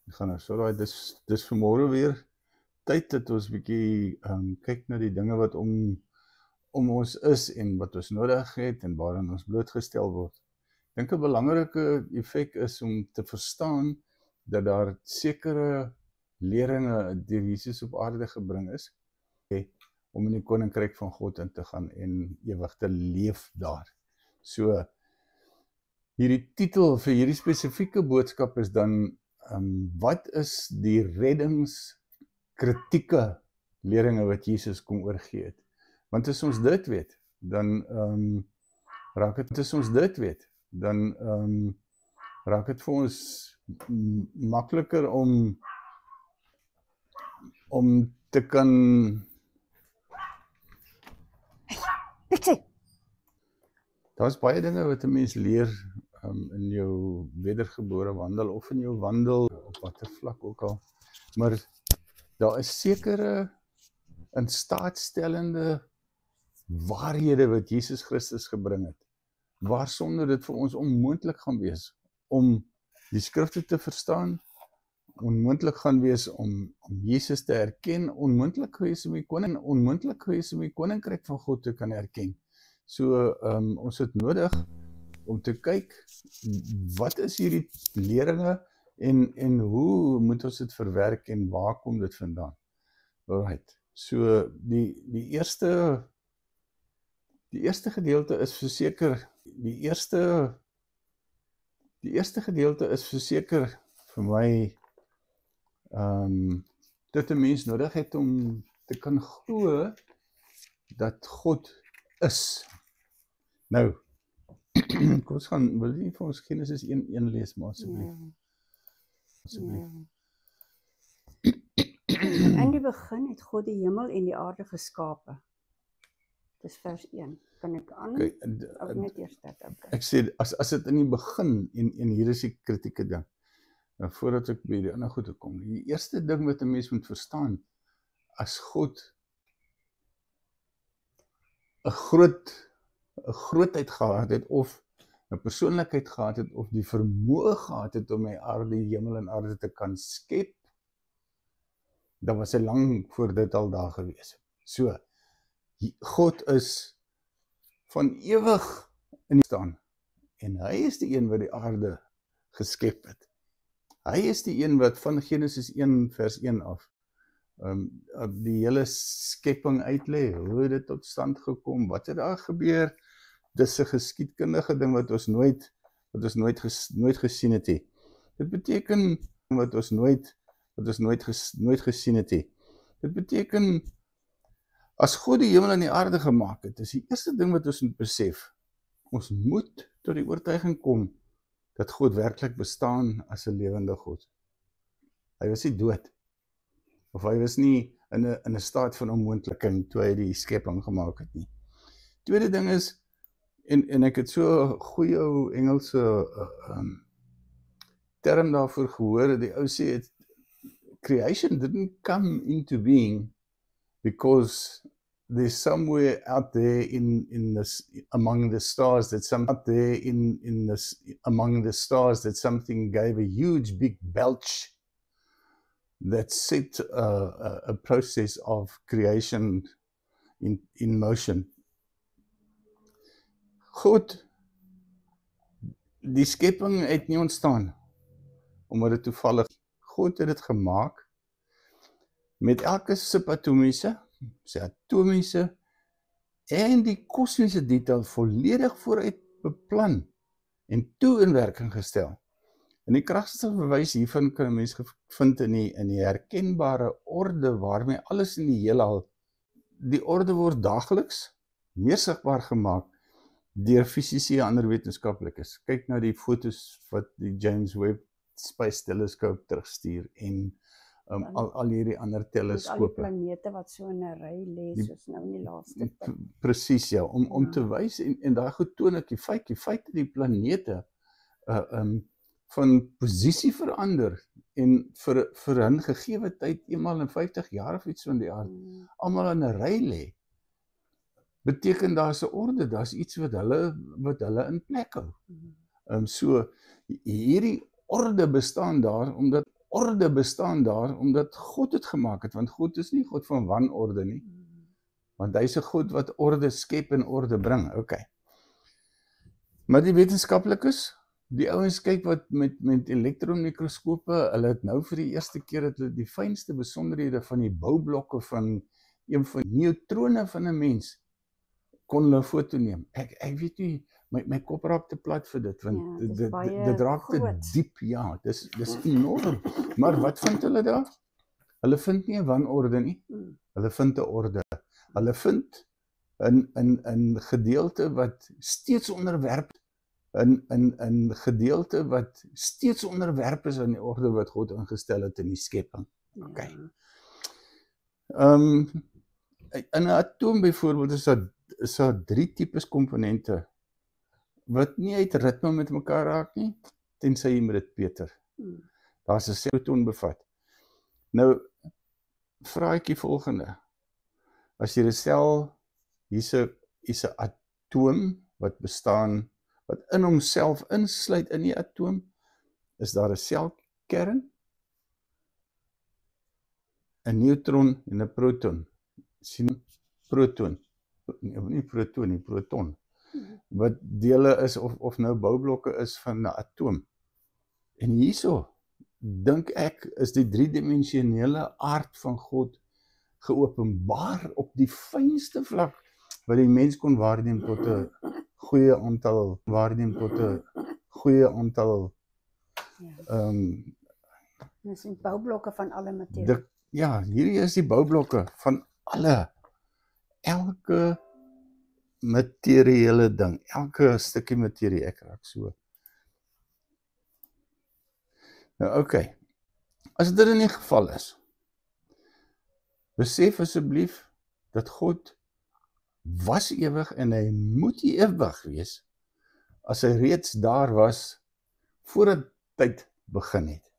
Gaan nou so dis vanmôre weer tyd dat ons bietjie kyk na die dinge wat om ons is en wat ons nodig het en waarin ons blootgestel word. Ek dink 'n belangrike effek is om te verstaan dat daar sekere leringe deur Jesus op aarde gebring is om in die koninkryk van God in te gaan en ewig te leef daar. So hierdie titel vir hierdie spesifieke boodskap is dan wat is die reddingskritieke leringe wat Jesus kom oorgee het? Want as ons dit weet, dan raak dit vir ons makliker om te kan daar's baie dinge wat 'n mens leer in jou wedergebore wandel of in jou wandel op watter vlak ook al. Maar daar is sekere instaatstellende waarhede wat Jesus Christus gebring het, waarsonder dit vir ons onmoontlik gaan wees om die skrifte te verstaan, onmoontlik gaan wees om Jesus te herken, onmoontlik gewees om die koninkryk van God te kan herken. So ons het nodig om te kyk, wat is hierdie leringe en hoe moet ons dit verwerk en waar kom dit vandaan? Alright. So die eerste gedeelte is verseker vir my dat 'n mens nodig het om te kan glo dat God is. Nou, kom ons gaan, wil jy vir ons Genesis 1:1 lees maar asseblief? In die begin het God die hemel en die aarde geskape. Dis vers 1. Kan ek aan? Of net eers dit? Okay. Ek sê, as dit in die begin, en hier is die kritieke ding, nou voordat ek by die ander goede kom, die eerste ding wat 'n mens moet verstaan, as God 'n grootheid gehad het, of 'n persoonlikheid gehad het, of die vermoë gehad het om die hemel en aarde te kan skep, dan was hy lank voor dit al daar gewees. So, God is van ewig in die staan, en hy is die een wat die aarde geskep het. Hy is die een wat van Genesis 1 vers 1 af die hele skepping uitlê, hoe het dit tot stand gekom, wat het daar gebeur. Dis 'n geskiedkundige ding wat ons nooit gesien het nie. Dit beteken wat ons nooit gesien het nie. Dit beteken, as God die hemel en die aarde gemaak het, is die eerste ding wat ons moet besef, ons moet tot die oortuiging kom dat God werklik bestaan as 'n lewende God. Hy was nie dood, of hy was nie in 'n staat van onmoontlikheid toe hy die skepping gemaak het nie. Tweede ding is, en ek het so 'n goeie ou Engelse term daarvoor gehoor, die ou sê, creation didn't come into being because there's somewhere out there in this among the stars that something gave a huge big belch that set a process of creation in motion. God, die skepping het nie ontstaan omdat dit toevallig. God het dit gemaak met elke subatomiese, sy atomiese en die kosmiese detail volledig vooruit beplan en toe in werking gestel. En die kragtigste bewys hiervan kan 'n mens vind in die herkenbare orde waarmee alles in die heelal, die orde word daagliks meer sigbaar gemaak deur fisiese en ander wetenskaplikes. Kyk na die fotos wat die James Webb Space Telescope terugstuur en al hierdie ander teleskope. Al die planete wat so in 'n ry lê, soos nou in die laaste tyd. Presies, ja, om te wys, en daai goed toon ek die feit dat die planete van posisie verander en vir 'n gegeewe tyd, eenmal in 50 jaar of iets van die aard, almal in 'n ry lê, beteken daar's 'n orde, daar's iets wat hulle in plek hou. So hierdie orde bestaan daar omdat orde bestaan daar, omdat God het gemaak het, want God is nie God van wanorde nie, want hy is 'n God wat orde skep en orde bring, okay. Maar die wetenskaplikes, die ouens kyk wat met elektronmikroskope, hulle het nou vir die eerste keer dat hulle die fynste besonderhede van die boublokke van een van die neutrone van 'n mens kon hulle 'n foto neem. Ek weet nie, my kop raak te plat vir dit, want dit raak te diep, ja, dis enorm. Maar wat vind hulle daar? Hulle vind nie 'n wanorde nie, hulle vind 'n orde. Hulle vind 'n gedeelte wat steeds onderwerp, 'n gedeelte wat steeds onderwerp is aan die orde wat God ingestel het in die skepping. Okay. In 'n atoom byvoorbeeld is daar 3 tipes komponente wat nie uit ritme met mekaar raak nie, tensy jy met dit peter. Daar's 'n proton bevat. Nou, vraatjie volgende. As jy 'n sel, hier's 'n atoom wat bestaan, wat in homself insluit in die atoom, is daar 'n selkern, 'n neutron en 'n proton. Sien, proton. Nie proton nie, proton. Wat dele is of nou boublokke is van 'n atoom. En hierso dink ek is die 3-dimensionele aard van God geopenbaar op die fynste vlak wat die mens kon waarneem tot 'n goeie aantal, Dis die boublokke van alle materie. Ja, hierdie is die boublokke van elke materiële ding, elke stukkie materie, ek raak so. Nou, okay. As dit in die geval is, besef asseblief dat God was ewig en hy moet ewig wees as hy reeds daar was voordat tyd begin het.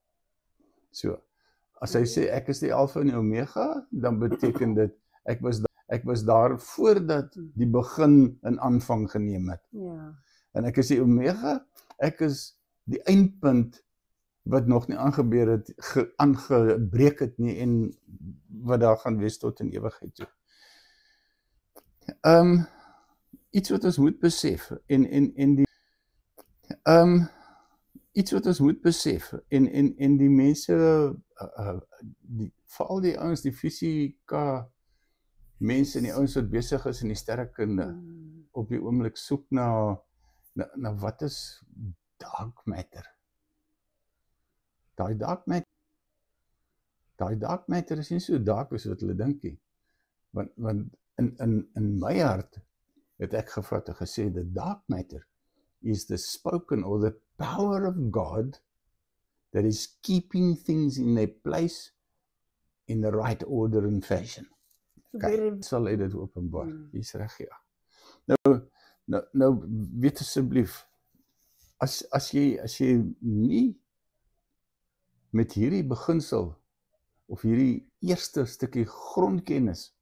So, as hy sê ek is die Alfa en die Omega, dan beteken dit ek was daar voordat die begin in aanvang geneem het. Ja. En ek is die Omega, ek is die eindpunt wat nog nie aangebeur het, aangebreek het nie en wat daar gaan wees tot in ewigheid toe. Iets wat ons moet besef iets wat ons moet besef en die mense, veral die ouens, die fisika mense en die ouens wat besig is in die sterrekunde, op die oomblik soek na wat is dark matter. Daai dark matter is nie so dark as wat hulle dink nie. Want in my hart het ek gevat en gesê, the dark matter is the spoken or the power of God that is keeping things in their place in the right order and fashion. Kyk, sal hy dit openbaar. Hier's reg, ja. Nou weet asseblief, as jy nie met hierdie beginsel of hierdie eerste stukkie grondkennis,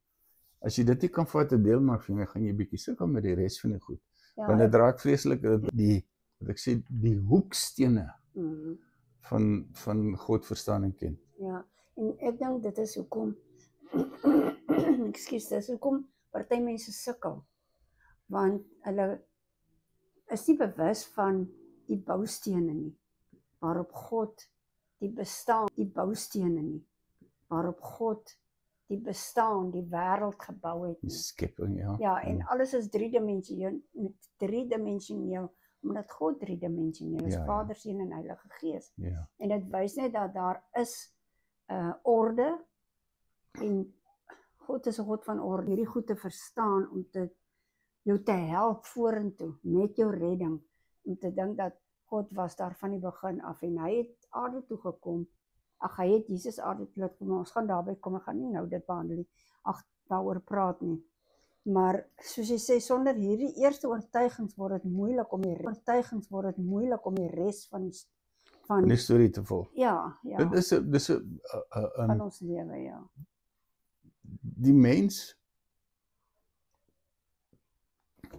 as jy dit nie kan vat en deel maak van jou, gaan jy bietjie sukkel met die res van die goed. Ja, want dit raak vreeslik die hoekstene van God verstaan en ken. Ja, en ek dink dit is hoekom party mense sukkel, want hulle is nie bewus van die boustene nie, waarop God die boustene nie, waarop God die bestaan, die wêreld gebou het. Die skepping, ja. Ja, en alles is driedimensioneel, omdat God driedimensioneel is, Vader, Seun en Heilige Gees. Ja. En dit wys net dat daar is orde, en God is 'n God van orde, hierdie goed te verstaan, om jou te help vorentoe, met jou redding, om te dink dat God was daar van die begin af, en hy het aarde toe gekom, hy het Jesus aarde toe laat kom, ons gaan daarby kom, ek gaan nie nou dit behandel nie, daaroor praat nie, maar soos jy sê, sonder hierdie eerste oortuigings word dit moeilik om die res van die storie te volg. Ja. Dit is van ons lewe, ja. Die mens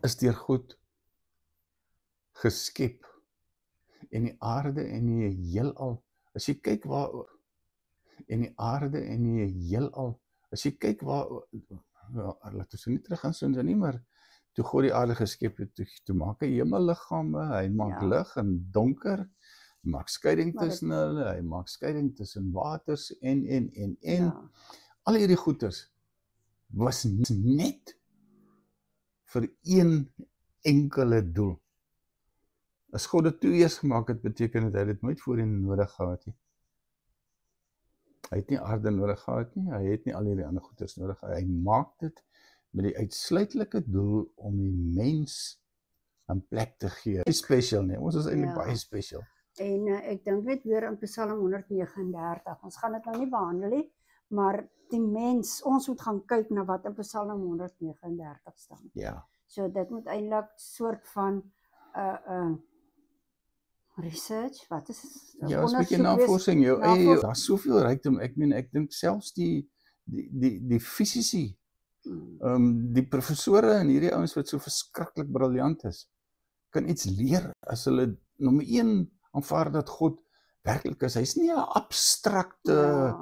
is deur God geskep, en die aarde en die heelal, as jy kyk en die aarde en die heelal. As jy kyk waar, laat ons nie terug gaan so nie, maar toe God die aarde geskep het, toe maak hy hemelliggame, hy maak lig en donker, hy maak skeiding tussen hulle, hy maak skeiding tussen waters en al hierdie goeters was net vir een enkele doel. As God dit toe eers gemaak het, beteken dit hy dit nooit voorheen nodig gehad nie. Hy het nie aarde nodig gehad nie, hy het nie al hierdie ander goeders nodig gehad. Hy maak dit met die uitsluitlike doel om die mens 'n plek te gee. Baie special nie, ons is eintlik baie special. En ek dink net weer in Psalm 139, ons gaan dit nou nie behandel nie, maar die mens, ons moet gaan kyk na wat in Psalm 139 staan. Ja. So dit moet eintlik soort van research, wat is dit? Ja, 'n bietjie navorsing, daar's soveel rykdom. Ek meen, ek dink selfs die fisici, die professore en hierdie ouens wat so verskriklik briljant is, kan iets leer as hulle nommer 1 aanvaar dat God werklik is. Hy's nie 'n abstrakte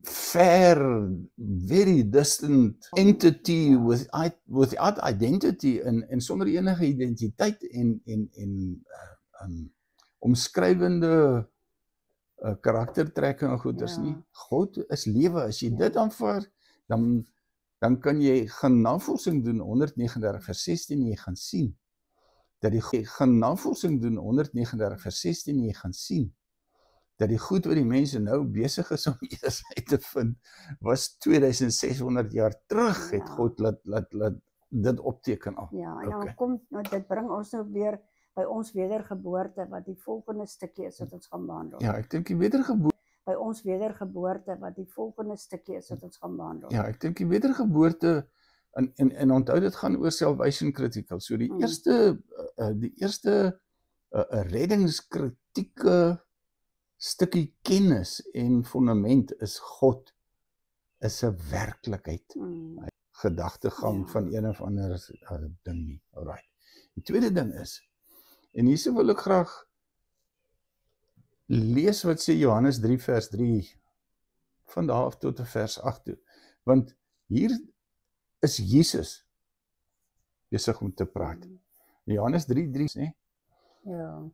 ver, very distant entity without identity en sonder enige identiteit en omskrywende karaktertrekke en goeders nie. God is lewe. As jy dit aanvaar, dan kan jy gaan navorsing doen 139 vers 16 en jy gaan sien dat die goed wat die mense nou besig is om eers uit te vind, was 2600 jaar terug het God laat dit opteken al. Ja, en dan kom, dit bring ons nou weer by ons wedergeboorte, wat die volgende stukkie is wat ons gaan behandel. Ja, ek dink die wedergeboorte. By ons wedergeboorte, wat die volgende stukkie is wat ons gaan behandel. Ja, ek dink die wedergeboorte, en onthou dit gaan oor salvation critical. So die eerste reddingskritieke stukkie kennis en fundament is God is 'n werklikheid. Gedagtegang van een of ander ding nie. Alright. Die tweede ding is, en hierso wil ek graag lees wat sê Johannes 3 vers 3 van daar af tot vers 8 toe. Want hier is Jesus besig om te praat. Johannes 3:3 sê, ja.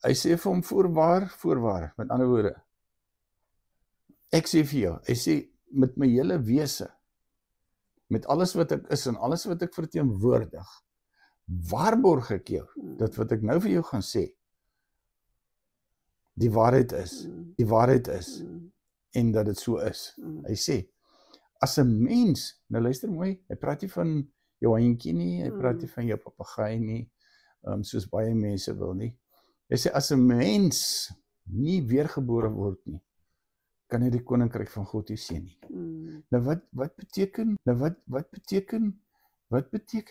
Hy sê vir hom voorwaar, met ander woorde, ek sê vir jou, hy sê, met my hele wese, met alles wat ek is en alles wat ek verteenwoordig, waarborg ek jou, dat wat ek nou vir jou gaan sê, die waarheid is, en dat dit so is. Hy sê, as 'n mens, nou luister mooi, hy praat nie van jou hondjie nie, hy praat nie van jou papegaai nie, soos baie mense wil nie. Hy sê, as 'n mens nie weergebore word nie, kan hy die koninkryk van God nie sien nie. Nou wat beteken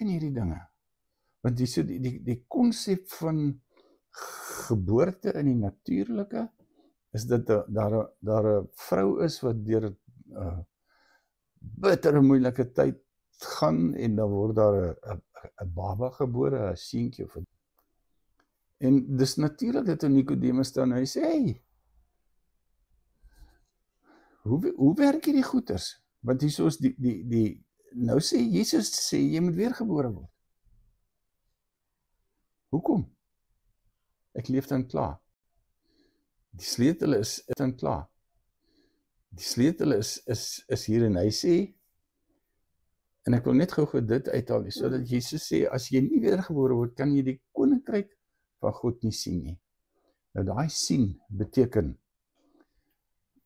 hierdie dinge? Want die konsep van geboorte in die natuurlike, is dat daar 'n vrou is wat deur bittere moeilike tyd gaan en dan word daar 'n baba gebore, 'n seentjie of 'n. En dis natuurlik dat Nikodemus staan en hy sê, hey, hoe werk hierdie goeters? Want hier is nou sê Jesus sê jy moet weergebore word. Hoekom? Ek leef dan klaar. Die sleutel is dan klaar. Die sleutel is hier en hy sê, en ek wil net gou dit uithaal, sodat Jesus sê, as jy nie weergebore word, kan jy die koninkryk van God nie sien nie. Nou daai sien beteken,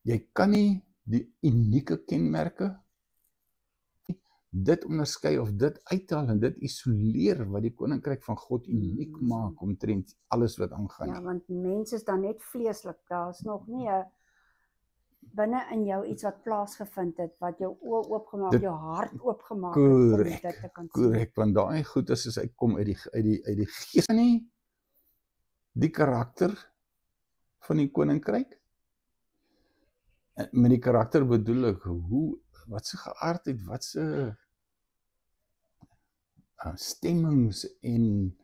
jy kan nie die unieke kenmerke, dit onderskei of dit uithaal en dit isoleer wat die koninkryk van God uniek maak omtrent alles wat aangaan. Ja, want mense is dan net vleeslik, daar is nog nie 'n binne in jou iets wat plaasgevind het, wat jou oë oopgemaak, jou hart oopgemaak het om dit te kan sien. Korrek, want daai goed is uitkom uit die gees nie, die karakter van die koninkryk. En met die karakter bedoel ek, wat se geaardheid, wat se stemmings en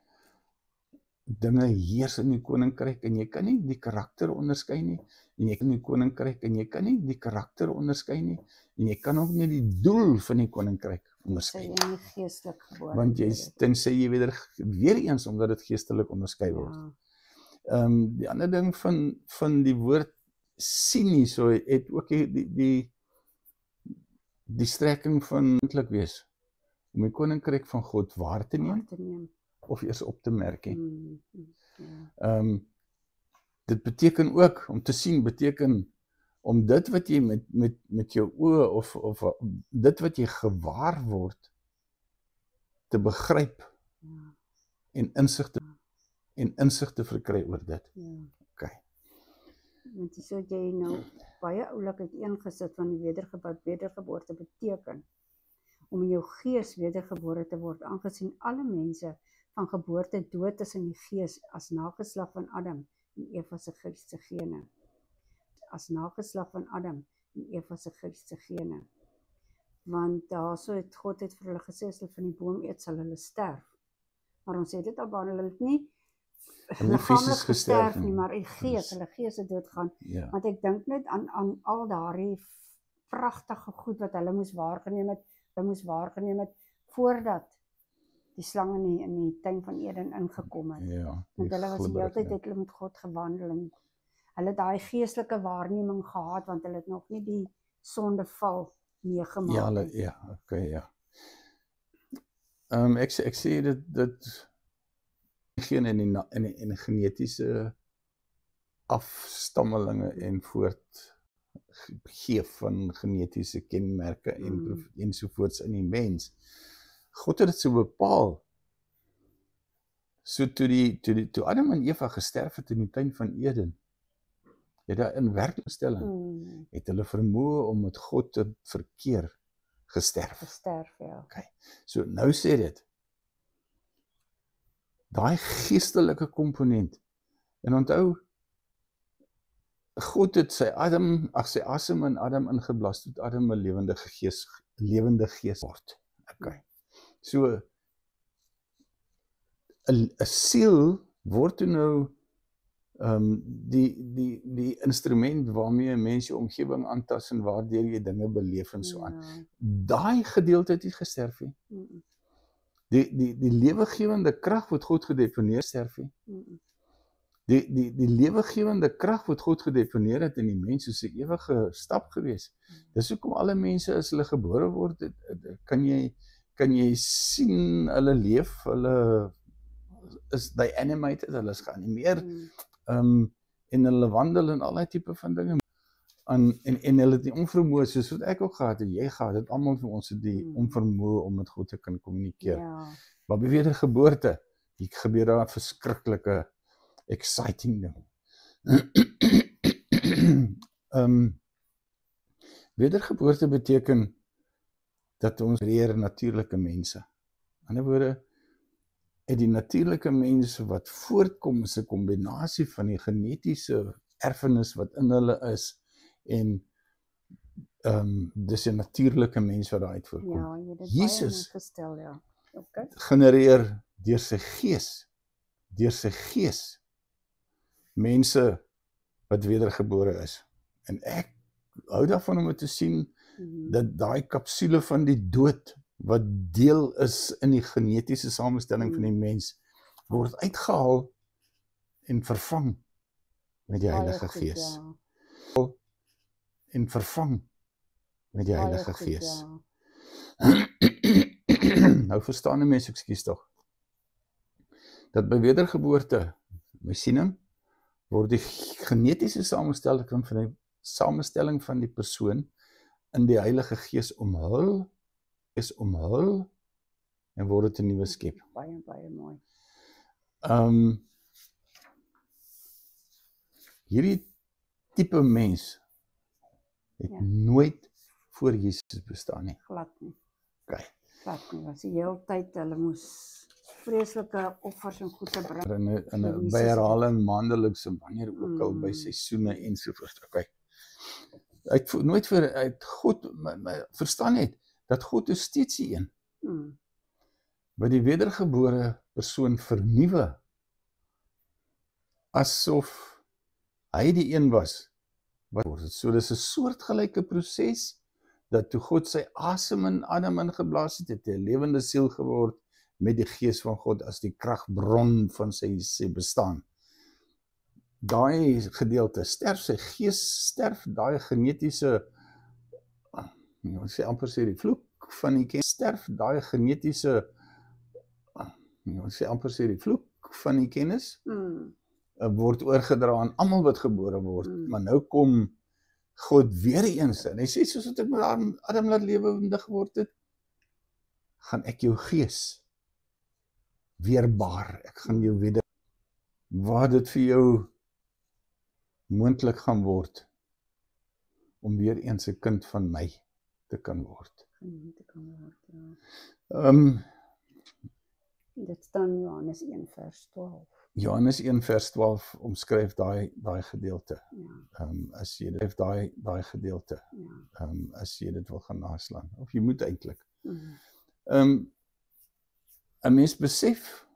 dinge heers in die koninkryk, en jy kan nie die karakter onderskei nie, en jy kan die koninkryk, en jy kan nie die karakter onderskei nie, en jy kan ook nie die doel van die koninkryk Sy onderskei nie. jy nie geestelik gebore. Want tensy jy weer eens, omdat dit geestelik onderskei word. Ja. Die ander ding van die woord sien nie, so het ook die strekking van eintlik wees, om die koninkryk van God waar te neem, of eers op te merk. Ja. Dit beteken ook, om te sien, beteken om dit wat jy met jou oë of dit wat jy gewaar word, te begryp en insig te verkry oor dit. Ja. Okay. Want so het jy nou baie oulik uiteengesit van die wedergeboorte beteken om in jou gees wedergebore te word, aangesien alle mense van geboorte dood is in die gees as nageslag van Adam en Eva se gene. As nageslag van Adam en Eva se gene. Want daarso het God vir hulle gesê, as hulle van die boom eet, sal hulle sterf. Maar ons het dit al behandel, hulle het nie liggaamlik gesterf nie, maar in gees, hulle gees het doodgaan. Ja. Want ek dink net aan al daardie pragtige goed wat hulle moes waargeneem het, voordat die slang in die tuin van Eden ingekom het. Ja, Want hulle was die hele tyd het hulle met God gewandel en hulle het daai geestelike waarneming gehad, want hulle het nog nie die sondeval meegemaak. Ja. Ek sê dit geen in die genetiese afstammelinge en voortgeef van genetiese kenmerke ensovoorts in die mens. God het dit so bepaal. So toe Adam en Eva gesterf het in die tuin van Eden, het daar in werklikstelling het hulle vermoë om met God te verkeer gesterf, ja. Okay. So nou sê dit, daai geestelike komponent, en onthou, God het sy asem in Adam ingeblaas, tot Adam 'n lewende gees word. Okay. So 'n siel word toe nou die instrument waarmee 'n mens jou omgewing aantas en waardeur jy dinge beleef en so aan. Daai gedeelte het nie gesterf nie. Die lewegewende krag wat God gedefinieer sterf nie. Die lewegewende krag wat God gedefinieer het in die mens soos 'n ewige stap gewees. Dis hoekom alle mense as hulle gebore word, kan jy sien hulle leef, hulle is animated, hulle is geanimeer, en hulle wandel en allerlei tipe van dinge. En hulle het die onvermoë, soos wat ek ook gehad het, jy gehad het, almal van ons het die onvermoë om met God te kan kommunikeer. Ja. Maar by wedergeboorte, hier gebeur daar 'n verskriklike exciting ding. Wedergeboorte beteken dat ons creëer natuurlike mense. In ander woorde, die natuurlike mense wat voortkom is 'n kombinasie van die genetiese erfenis wat in hulle is en dis 'n natuurlike mens wat daaruit voorkom. Ja, jy het dit Jesus baie gestel, ja. Okay. Genereer deur sy gees mense wat wedergebore is. En ek hou daarvan om te sien dat daai kapsule van die dood wat deel is in die genetiese samestelling van die mens, word uitgehaal en vervang met die Heilige Gees. En vervang met die Heilige Gees. Nou verstaan 'n mens, ekskuus tog, dat by wedergeboorte, my siening, word die genetiese samestelling van die persoon in die Heilige Gees omhul en word dit 'n nuwe skep. Baie mooi. Hierdie tipe mens het nooit voor Jesus bestaan nie. Glad nie. Okay. Glad nie. Was die hele tyd, hulle moes vreeslike offers en goed te bring. By herhaling maandeliks en wanneer ook al by seisoene ensovoorts. Okay. Uit God verstaan het dat God is steeds die een. Wat die wedergebore persoon vernuwe, asof hy die een was wat word dit. So dis 'n soortgelyke proses, dat toe God sy asem in Adam ingeblaas het, het hy 'n lewende siel geword met die gees van God as die kragbron van sy bestaan. Daai gedeelte sterf, sy gees sterf, daai genetiese, ons sê amper sê die vloek van die kennis, sterf, daai genetiese, ons sê amper sê die vloek van die kennis, word oorgedra aan almal wat gebore word, maar nou kom God weer eens in. Hy sê, soos wat ek met Adam laat lewendig geword het, gaan ek jou gees weerbaar. Ek gaan jou weder, waar dit vir jou moontlik gaan word, om weer eens 'n kind van my te kan word. Dit staan Johannes 1 vers 12. Johannes 1 vers 12 omskryf daai gedeelte. Ja. As jy dit daai gedeelte, Ja. as jy dit wil gaan naslaan, of jy moet eintlik. 'n mens besef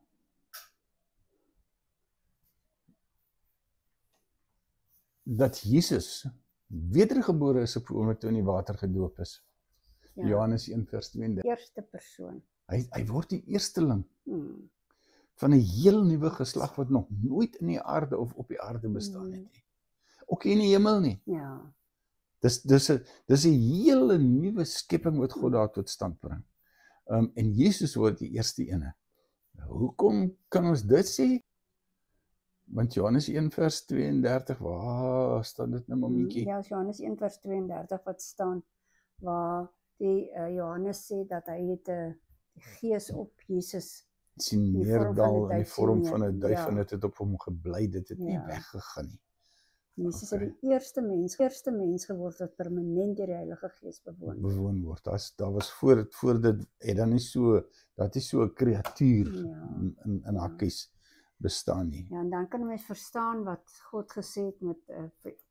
dat Jesus wedergebore is op die oomblik toe in die water gedoop is. Ja. Johannes 1 vers 32. Eerste persoon. Hy word die eersteling van 'n heel nuwe geslag wat nog nooit in die aarde of op die aarde bestaan het nie. Ook in die hemel nie. Ja. Dis 'n hele nuwe skepping wat God daar tot stand bring. En Jesus word die eerste ene. Hoekom kan ons dit sê? Want Johannes 1 vers 32, waar staan dit nou mammietjie? Ja, Johannes 1 vers 32 wat staan, waar die Johannes sê dat hy het die gees op Jesus sien die vorm van neerdal die in die duif vorm sien van 'n duif, ja. en dit het op hom gebly, dit het nie Ja. weggegaan nie. Jesus het die eerste mens geword wat permanent deur die Heilige Gees bewoon word. Daar was voor dit het dan nie so, dat is so 'n kreatuur in hakkies bestaan nie. Ja, en dan kan 'n mens verstaan wat God gesê het met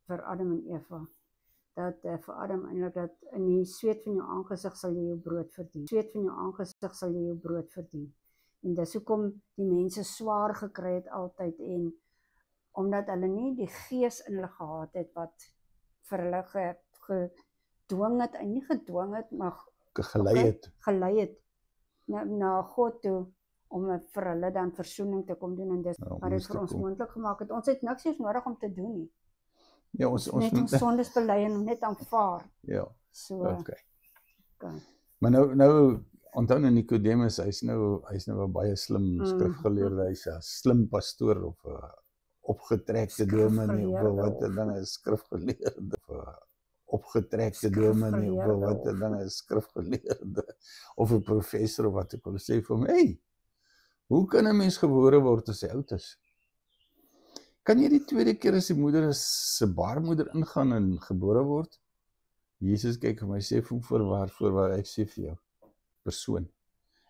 vir Adam en Eva. Dat vir Adam eintlik dat in die sweet van jou aangesig sal jy jou brood verdien. Sweet van jou aangesig sal jy jou brood verdien. En dis hoekom die mense swaar gekry het altyd, en omdat hulle nie die gees in hulle gehad het wat vir hulle gedwing het, en nie gedwing het, maar gelei het na God toe, om vir hulle dan versoening te kom doen, en dis wat dit vir ons moontlik gemaak het. Ons het niks eens nodig om te doen nie. Ja, ons net ons sondes bely en net aanvaar. Ja. So. Okay. Maar nou onthou nou Nicodemus, hy's nou 'n baie slim skrifgeleerde, hy's 'n slim pastoor of 'n opgetrekte dominee of wat dit dan is, skrifgeleerde of 'n opgetrekte dominee of wat dit dan is, skrifgeleerde of 'n professor of wat ek wil sê vir hom, hey, hoe kan 'n mens gebore word as hy oud is? Kan jy die tweede keer as die moeder se baarmoeder ingaan en gebore word? Jesus kyk vir my, sê vir hom, voorwaar, ek sê vir jou, persoon.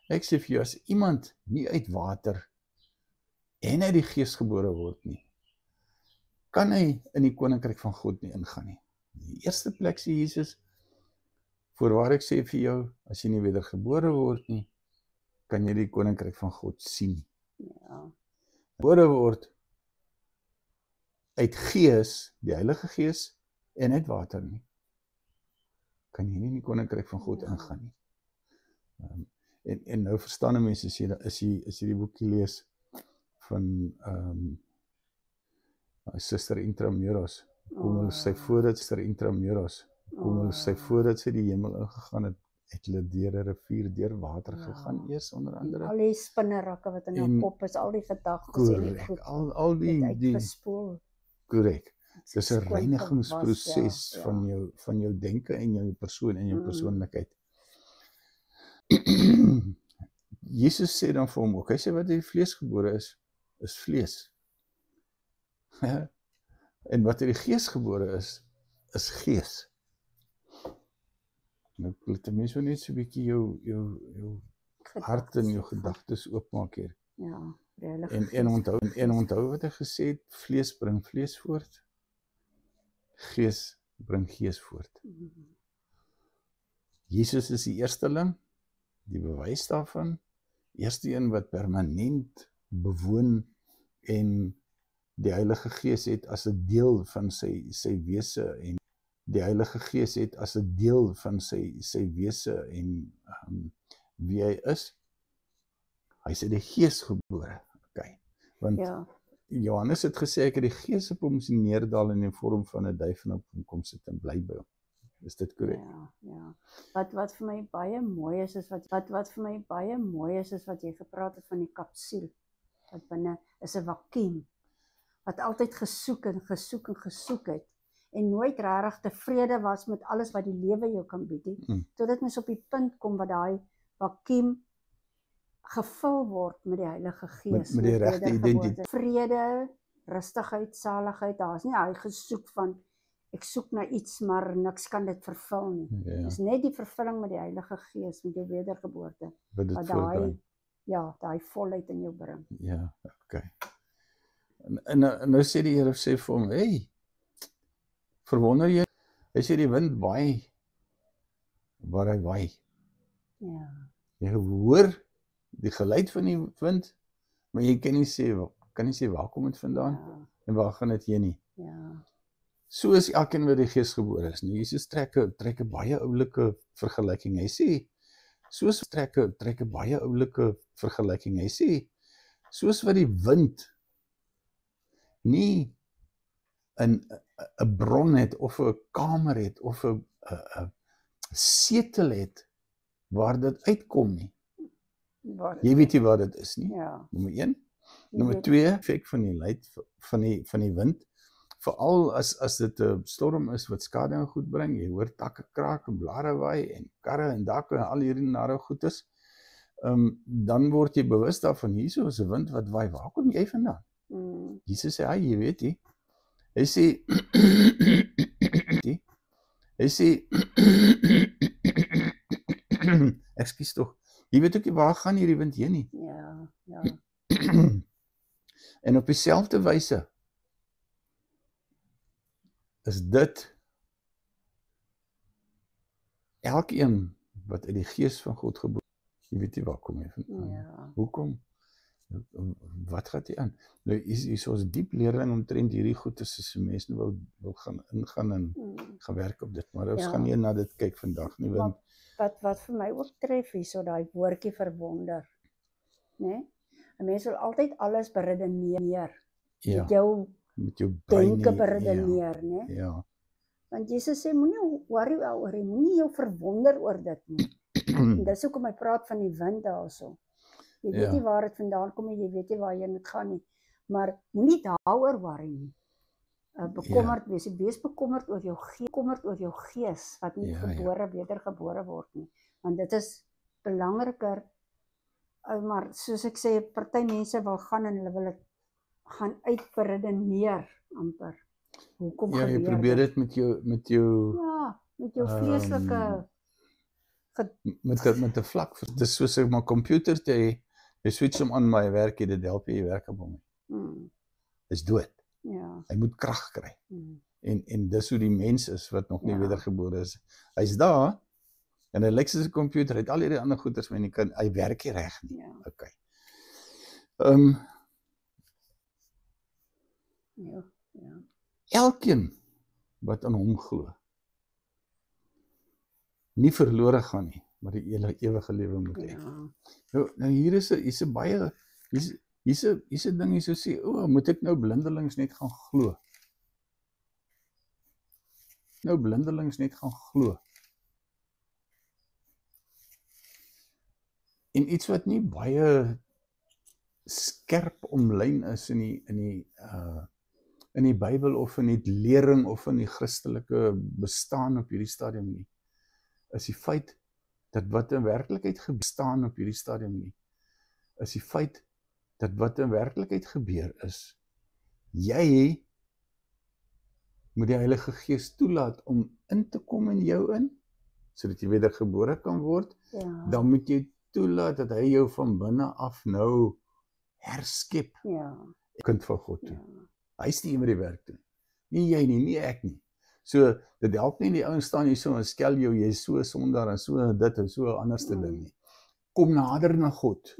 Ek sê vir jou, as iemand nie uit water en uit die gees gebore word nie, kan hy in die koninkryk van God nie ingaan nie. In die eerste plek sê Jesus, voorwaar ek sê vir jou, as jy nie wedergebore word nie, kan jy die koninkryk van God sien. Ja. Gebore word uit gees, die Heilige Gees, en uit water nie, kan jy nie in die koninkryk van God ingaan nie. En nou verstaan 'n mens, as jy die boekie lees van Suster Intramuros, kom hulle sy voordat Suster Intramuros, kom hulle sy voordat sy die hemel ingegaan het, het hulle deur 'n rivier, deur water gegaan eers, onder andere. Al die spinnerakke wat in haar kop is, al die gedagtes en die goed, al die uitgespoel. Korrek. Dis 'n reinigingsproses van jou denke en jou persoon en jou persoonlikheid. Jesus sê dan vir hom ook, hy sê wat uit die vlees gebore is vlees. En wat uit die gees gebore is gees. Nou laat mense net so 'n bietjie jou hart en jou gedagtes oopmaak hier. Ja, en onthou wat hy gesê het, vlees bring vlees voort. Gees bring gees voort. Jesus is die eersteling, die bewys daarvan, eerste een wat permanent bewoon en die Heilige Gees het as 'n deel van sy wese en die Heilige Gees het as 'n deel van sy wese en wie hy is. Hy is uit die Gees gebore. Okay. Want Ja. Johannes het gesê ek het die Gees op hom sien neerdal in die vorm van 'n duif en op hom kom sit en bly by hom. Is dit korrek? Ja. Wat vir my baie mooi is wat vir my baie mooi is wat jy gepraat het van die kapsule. Wat binne is 'n vakuum wat altyd gesoek het en nooit regtig tevrede was met alles wat die lewe jou kan bied nie. Totdat mens op die punt kom waar daai vakuum gevul word met die Heilige Gees, met die regte identiteit. Vrede, rustigheid, saligheid. Daar's nie hy gesoek van ek soek na iets maar niks kan dit vervul nie. Ja. Dis net die vervulling met die Heilige Gees met jou wedergeboorte Wat dit voortbring. Daai volheid in jou bring. Ja, okay. En nou sê die Here sê vir hom, hey, verwonder jy? Hy sê die wind waai waar hy waai. Ja. Jy hoor die geluid van die wind, maar jy kan nie sê waar kom dit vandaan en waar gaan dit heen nie. Ja. So is elkeen wat die Gees gebore is. Nou Jesus trek 'n baie oulike vergelyking. Hy sê soos trek 'n baie oulike vergelyking. Hy sê soos wat die wind nie 'n bron het of 'n kamer het of 'n setel het waar dit uitkom nie. Jy weet nie wat dit is nie. Ja. Nommer 1. Nommer 2, effek van die luid van die wind. Veral as dit 'n storm is wat skade en goed bring, jy hoor takke kraak en blare waai en karre en dakke en al hierdie nare goeders. Dan word jy bewus daarvan, hierso is 'n wind wat waai. Waar kom jy vandaan? Jesus sê, jy weet nie. Hy sê ekskuus tog. Jy weet ook nie waar gaan hierdie wind heen nie. Ja. En op dieselfde wyse is dit elkeen wat uit die Gees van God gebore is. Jy weet nie waar kom hy vandaan. Ja. Hoekom? Wat gaat hy aan? Nou is ons diep lering omtrent hierdie goed as mense wil gaan ingaan en gaan werk op dit, maar ons gaan nie na dit kyk vandag nie. Want wat vir my ook tref hierso daai woordjie verwonder, né? 'n Mens wil altyd alles beredeneer. ja, met jou brein Denke beredeneer, né? Ja. Want Jesus sê moenie worry oor nie, moenie jou verwonder oor dit nie. En dis hoekom hy praat van die wind daarso. Jy weet nie waar dit vandaan kom en jy weet nie waar jy moet gaan nie. Maar moenie daaroor worry nie. Bekommerd wees bekommerd oor jou gees wat nie wedergebore word nie. Want dit is belangriker. Maar soos ek sê, party mense wil gaan en hulle wil dit gaan uitberedeneer amper. Hoekom gebeur jy probeer dit met jou vleeslike met 'n vlak. Dit is soos om 'n komputer te hê. Jy switch hom aan, maar hy werk nie, dit help jy werk op hom nie. Dis dood. Ja. Hy moet krag kry. En dis hoe die mens is wat nog nie wedergebore is. Hy's daar en hy lyk soos 'n komputer, hy het al hierdie ander goeders, maar hy werk nie reg nie. Ja. Okay. Elkeen wat aan hom glo, nie verlore gaan nie, maar die ewige lewe moet hê. Nou hier is 'n baie hier's 'n ding hier so sê, moet ek nou blindelings net gaan glo? En iets wat nie baie skerp omlyn is in die Bybel of in die lering of in die Christelike bestaan op hierdie stadium nie, is die feit dat wat in werklikheid gebeur is, jy moet die Heilige Gees toelaat om in te kom in jou in, sodat jy wedergebore kan word. Dan moet jy toelaat dat hy jou van binne af nou herskep. Kind van God toe. Hy is nie met die werk doen. Nie jy nie, nie ek nie. So, dit help nie die ouens staan hier so en skel jou, jy is so sondaar en so dit en so anders te ding nie. Kom nader na God.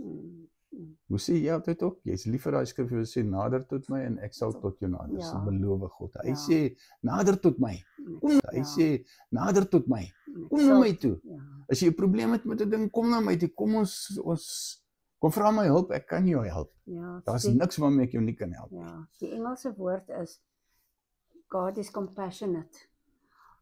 Hoe sê jy altyd ook? Jy's lief vir daai skrif wat sê nader tot my en ek sal tot jou nader. Dis 'n belofte God. Hy sê nader tot my. Kom, hy sê nader tot my. Kom na my toe. As jy 'n probleem het met 'n ding, kom na my toe. Kom vra my hulp, ek kan jou help. Daar's niks waarmee ek jou nie kan help nie. Ja, die Engelse woord is God is compassionate.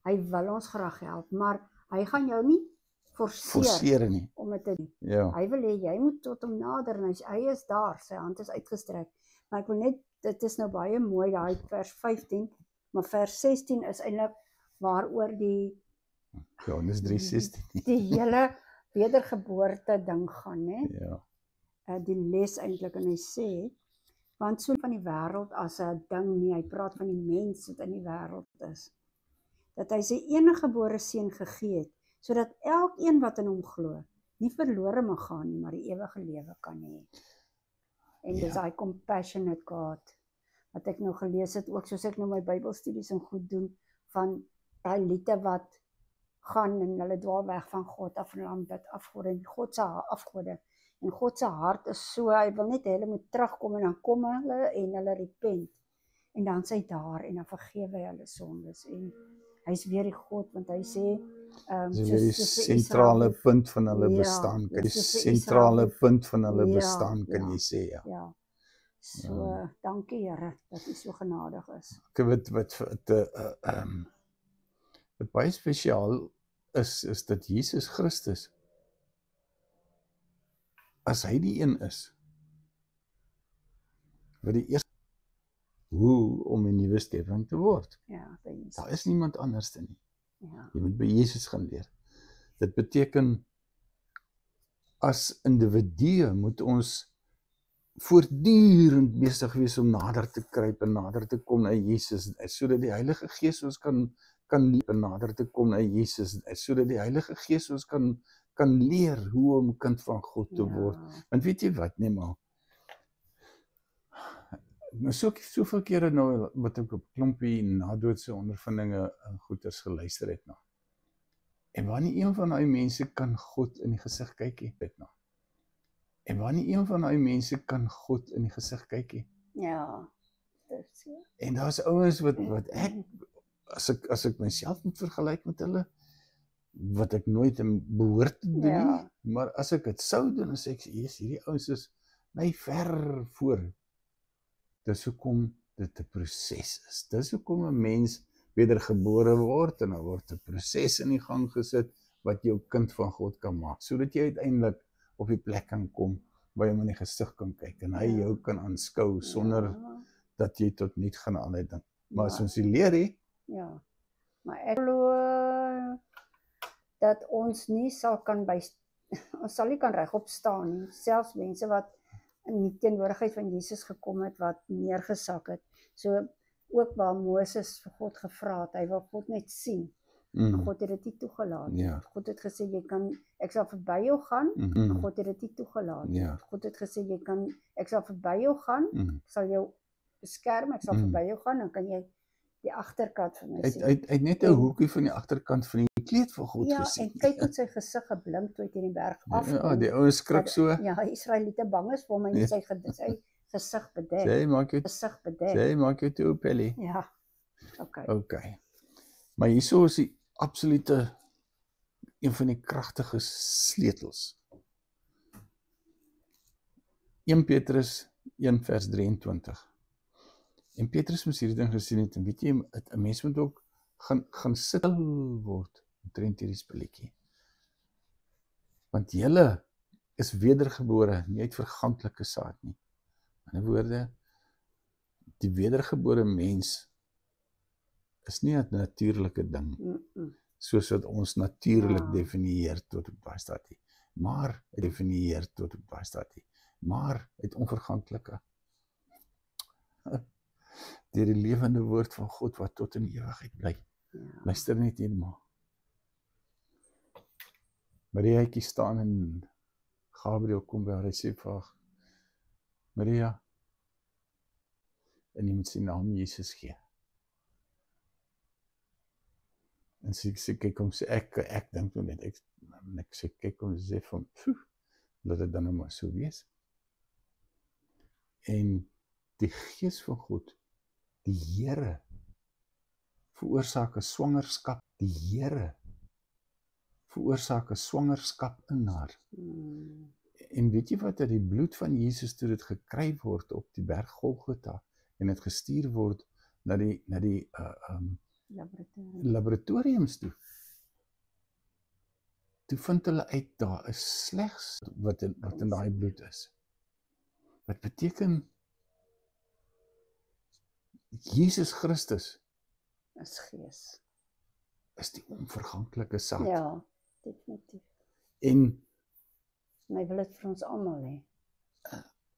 Hy wil ons graag help, maar hy gaan jou nie forceer nie om dit te doen. Ja. Hy wil hê jy moet tot hom nader en hy is daar, sy hand is uitgestrek. Maar ek wil net, dit is nou baie mooi daai vers 15, maar vers 16 is eintlik waaroor die Johannes 3:16. Die hele wedergeboorte ding gaan, né? Ja. Die les eintlik, en hy sê, want so van die wêreld as 'n ding nie, hy praat van die mens wat in die wêreld is, dat hy sy enige gebore seun gegee het, sodat elkeen wat in hom glo, nie verlore mag gaan nie, maar die ewige lewe kan hê. En dis hy compassionate God, wat ek nou gelees het, ook soos ek nou my Bybelstudies en goed doen, van daai liede wat gaan en hulle dwaal weg van God af en aanbid afgode en God se afgode. En God se hart is so, hy wil net hulle moet terugkom en dan kom hulle en hulle repent. En dan sê hy daar en dan vergewe hy hulle sondes. En hy's weer die God, want hy sê dis weer die sentrale punt van hulle bestaan. Die sentrale punt van hulle bestaan, kan jy sê, ja. Ja. So, dankie Here dat U so genadig is. Wat baie spesiaal is dat Jesus Christus, as hy die een is, wat die eerste hoe om 'n nuwe skepping te word. Ja, daar is niemand anders nie. Ja. Jy moet by Jesus gaan leer. Dit beteken, as individue moet ons voortdurend besig wees om nader te kruip en nader te kom na Jesus, sodat die Heilige Gees ons kan leer en nader te kom na Jesus, sodat die Heilige Gees ons kan leer hoe om 'n kind van God te word. Want weet jy wat, nee maar, nou soveel kere nou wat ek op klompie nadoodse ondervindinge en goeters geluister het nou. En wanneer een van daai mense kan God in die gesig kyk het nou. En wanneer een van daai mense kan God in die gesig kyk het. Ja. Dis so. En daar's ouens wat ek as ek myself moet vergelyk met hulle, wat ek nooit behoort te doen nie, maar as ek dit sou doen, as ek sê, hierdie ouens is my ver voor. Dis hoekom dit 'n proses is. Dis hoekom 'n mens wedergebore word en dan word 'n proses in die gang gesit wat jou kind van God kan maak, sodat jy uiteindelik op die plek kan kom waar jy hom in die gesig kan kyk en hy jou kan aanskou sonder dat jy tot niet gaan aanleid dink. Maar as ons die leer hê, maar ek glo dat ons nie sal ons sal nie kan regop staan nie, selfs mense wat in die teenwoordigheid van Jesus gekom het, wat neergesak het. So ook waar Moses vir God gevra het, hy wil God net sien. God het dit nie toegelaat. God het gesê, ek sal verby jou gaan, maar God het dit nie toegelaat. God het gesê, ek sal verby jou gaan, ek sal jou beskerm, ek sal verby jou gaan, dan kan jy die agterkant van my sien. Hy het net 'n hoekie van die agterkant van die kleed van God gesien. En kyk hoe sy gesig geblink toe hy teen die berg afkom. Ja, die ouens skrik so. Ja, Israeliete bang is vir hom en sy gesig bedek. Sê, maak jou toe op, Ellie. Ja, okay. Maar hierso is die absolute, een van die kragtige sleutels. 1 Petrus 1 vers 23. En Petrus moes hierdie ding gesien het, en weet jy, 'n mens moet ook gaan stil word omtrent hierdie spulletjie. Want julle is wedergebore, nie uit verganklike saad nie. In 'n woorde, die wedergebore mens is nie 'n natuurlike ding, soos wat ons natuurlik definieer tot op daai stadie, maar definieer tot op daai stadie, maar uit onverganklike. Deur die lewende woord van God wat tot in ewigheid bly. Luister net hiermaal. Mariaatjie staan en Gabriel kom by haar en sê vir haar, Maria, en jy moet sy naam Jesus gee. En sy sê, kyk kom sê, ek dink nou net, ek sê, kyk kom sê van, laat dit dan nou maar so wees. En die Gees van God, die Here, veroorsaak 'n swangerskap. Die Here veroorsaak 'n swangerskap in haar. En weet jy wat, dat die bloed van Jesus toe dit gekry word op die berg Golgotha en dit gestuur word na die laboratoriums toe. Toe vind hulle uit, daar is slegs wat in daai bloed is. Wat beteken, Jesus Christus is Gees. is die onverganklike saad. Ja, definitief. En Hy wil dit vir ons almal hê.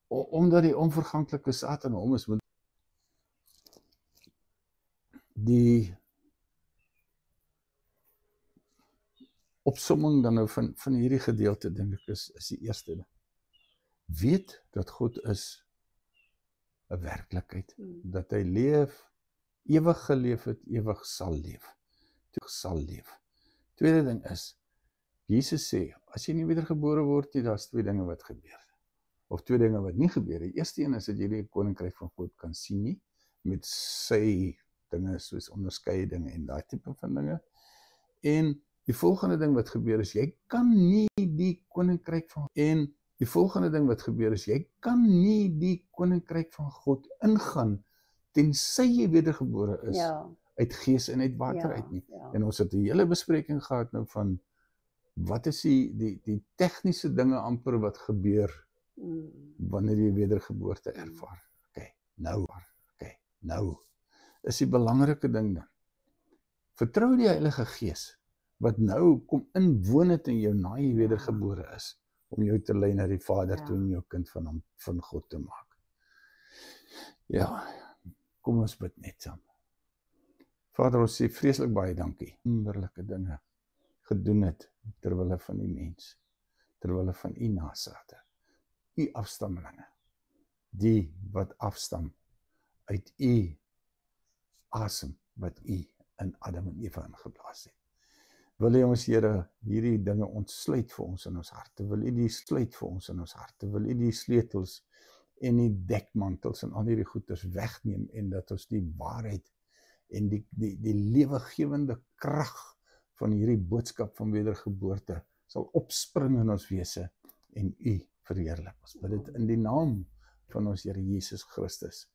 Omdat die onverganklike saad in hom is, moet die opsomming dan nou van hierdie gedeelte, dink ek, is die eerste ding. Weet dat God is 'n werklikheid, dat hy leef, ewig geleef het, ewig sal leef. Tweede ding is, Jesus sê, as jy nie wedergebore word nie, daar's twee dinge wat gebeur. Of twee dinge wat nie gebeur. Die eerste een is dat jy die koninkryk van God kan sien nie, met sy dinge soos onderskeie dinge en daai tipe van dinge. En die volgende ding wat gebeur is, jy kan nie die koninkryk van God ingaan, tensy jy wedergebore is, uit gees en uit water uit nie. En ons het 'n hele bespreking gehad nou van, wat is die tegniese dinge amper wat gebeur, wanneer jy wedergeboorte ervaar. Nou, is die belangrike ding dan. Vertrou die Heilige Gees, wat nou kom inwoon het in jou na jy wedergebore is, om jou te lei na die Vader toe en jou kind van God te maak. Ja, kom ons bid net saam. Vader, ons sê vreeslik baie dankie. Wonderlike dinge gedoen het terwille van die mens, terwille van u nasate, u afstammelinge, die wat afstam uit u asem wat u in Adam en Eva ingeblaas het. Wil u ons, Here, hierdie dinge ontsluit vir ons in ons harte, wil u die sluit vir ons in ons harte, wil u die sleutels en die dekmantels en al hierdie goeders wegneem, en dat ons die waarheid en die lewegewende krag van hierdie boodskap van wedergeboorte sal opspring in ons wese en u verheerlik. Ons bid dit in die naam van ons Here Jesus Christus.